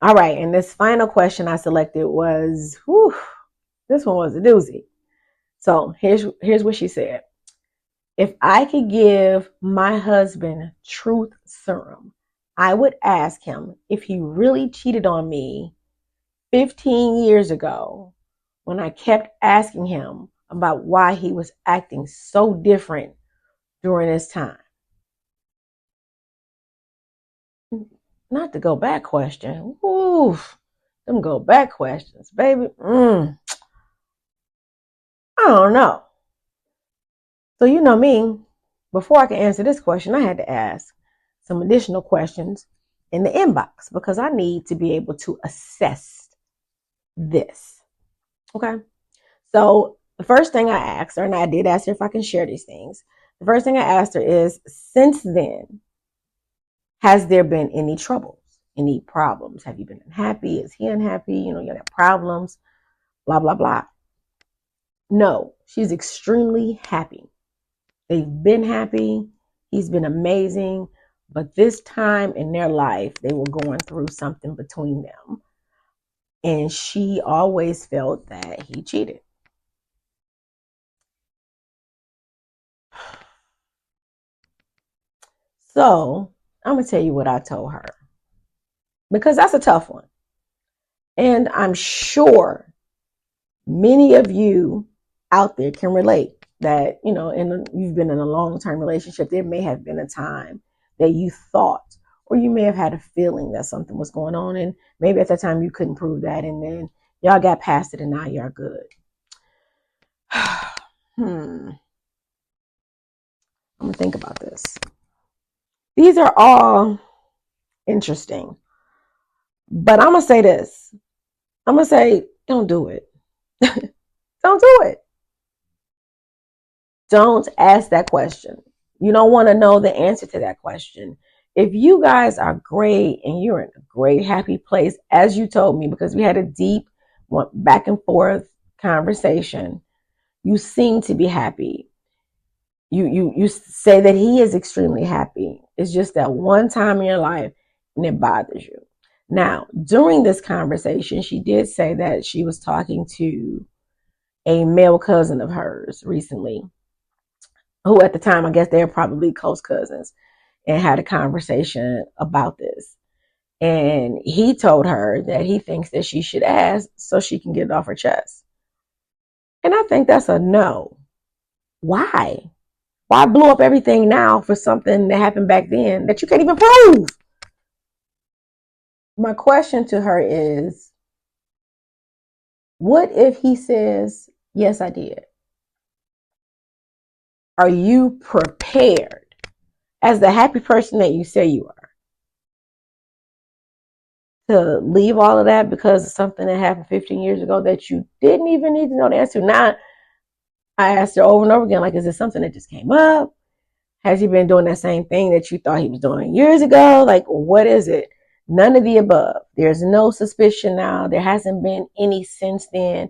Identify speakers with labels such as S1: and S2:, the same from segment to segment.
S1: All right, and this final question I selected was, whew, this one was a doozy. So here's what she said. If I could give my husband truth serum, I would ask him if he really cheated on me 15 years ago when I kept asking him about why he was acting so different during this time. Not the go back question. Oof, them go back questions, baby. I don't know. So you know me, before I can answer this question, I had to ask some additional questions in the inbox because I need to be able to assess this. Okay. So the first thing I asked her, and I did ask her if I can share these things. The first thing I asked her is, since then, has there been any troubles, any problems? Have you been unhappy? Is he unhappy? You have problems, blah, blah, blah. No, she's extremely happy. They've been happy. He's been amazing. But this time in their life, they were going through something between them. And she always felt that he cheated. So I'm going to tell you what I told her because that's a tough one. And I'm sure many of you out there can relate that, you've been in a long-term relationship. There may have been a time that you thought, or you may have had a feeling that something was going on. And maybe at that time you couldn't prove that. And then y'all got past it and now you're good. I'm going to think about this. These are all interesting. But I'm going to say this. I'm going to say, don't do it. Don't do it. Don't ask that question. You don't want to know the answer to that question. If you guys are great and you're in a great, happy place, as you told me, because we had a deep back and forth conversation, you seem to be happy. You say that he is extremely happy. It's just that one time in your life and it bothers you. Now, during this conversation, she did say that she was talking to a male cousin of hers recently, who at the time, I guess they're probably close cousins, and had a conversation about this. And he told her that he thinks that she should ask so she can get it off her chest. And I think that's a no. Why? Why blow up everything now for something that happened back then that you can't even prove? My question to her is, what if he says, yes, I did? Are you prepared as the happy person that you say you are to leave all of that because of something that happened 15 years ago that you didn't even need to know the answer to? Now, I asked her over and over again, like, is this something that just came up? Has he been doing that same thing that you thought he was doing years ago? Like, what is it? None of the above. There's no suspicion now. There hasn't been any since then.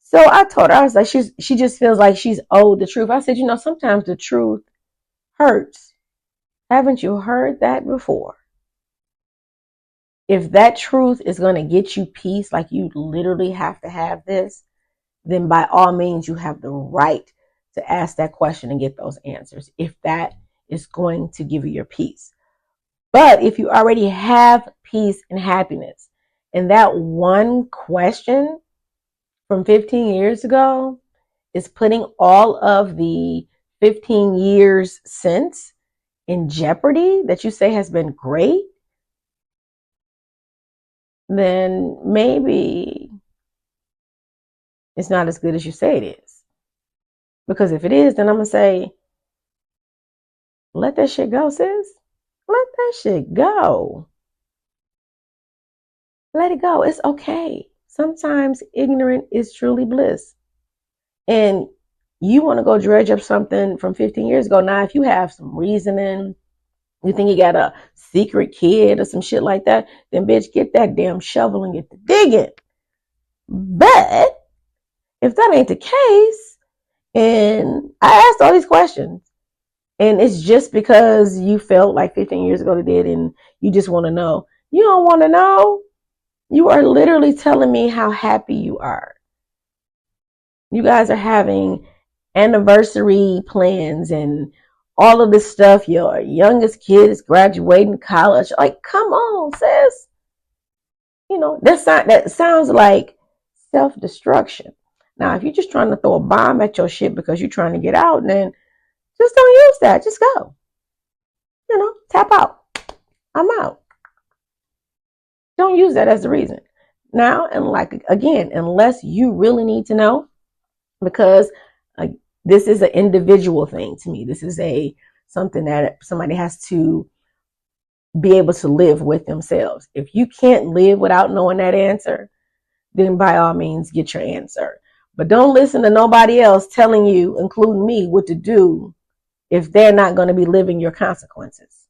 S1: So I told her, I was like, she just feels like she's owed the truth. I said, sometimes the truth hurts. Haven't you heard that before? If that truth is going to get you peace, like you literally have to have this, then by all means, you have the right to ask that question and get those answers if that is going to give you your peace. But if you already have peace and happiness, and that one question from 15 years ago is putting all of the 15 years since in jeopardy that you say has been great, then maybe it's not as good as you say it is. Because if it is, then I'm going to say, let that shit go, sis. Let that shit go. Let it go. It's okay. Sometimes ignorant is truly bliss. And you want to go dredge up something from 15 years ago. Now, if you have some reasoning, you think you got a secret kid or some shit like that, then bitch, get that damn shovel and get to digging. But if that ain't the case, and I asked all these questions, and it's just because you felt like 15 years ago they did, and you just want to know. You don't want to know. You are literally telling me how happy you are. You guys are having anniversary plans and all of this stuff. Your youngest kid is graduating college. Like, come on, sis. That sounds like self-destruction. Now, if you're just trying to throw a bomb at your shit because you're trying to get out, then just don't use that. Just go. Tap out. I'm out. Don't use that as the reason. Now, and like, again, unless you really need to know, because this is an individual thing to me. This is something that somebody has to be able to live with themselves. If you can't live without knowing that answer, then by all means get your answer. But don't listen to nobody else telling you, including me, what to do if they're not going to be living your consequences.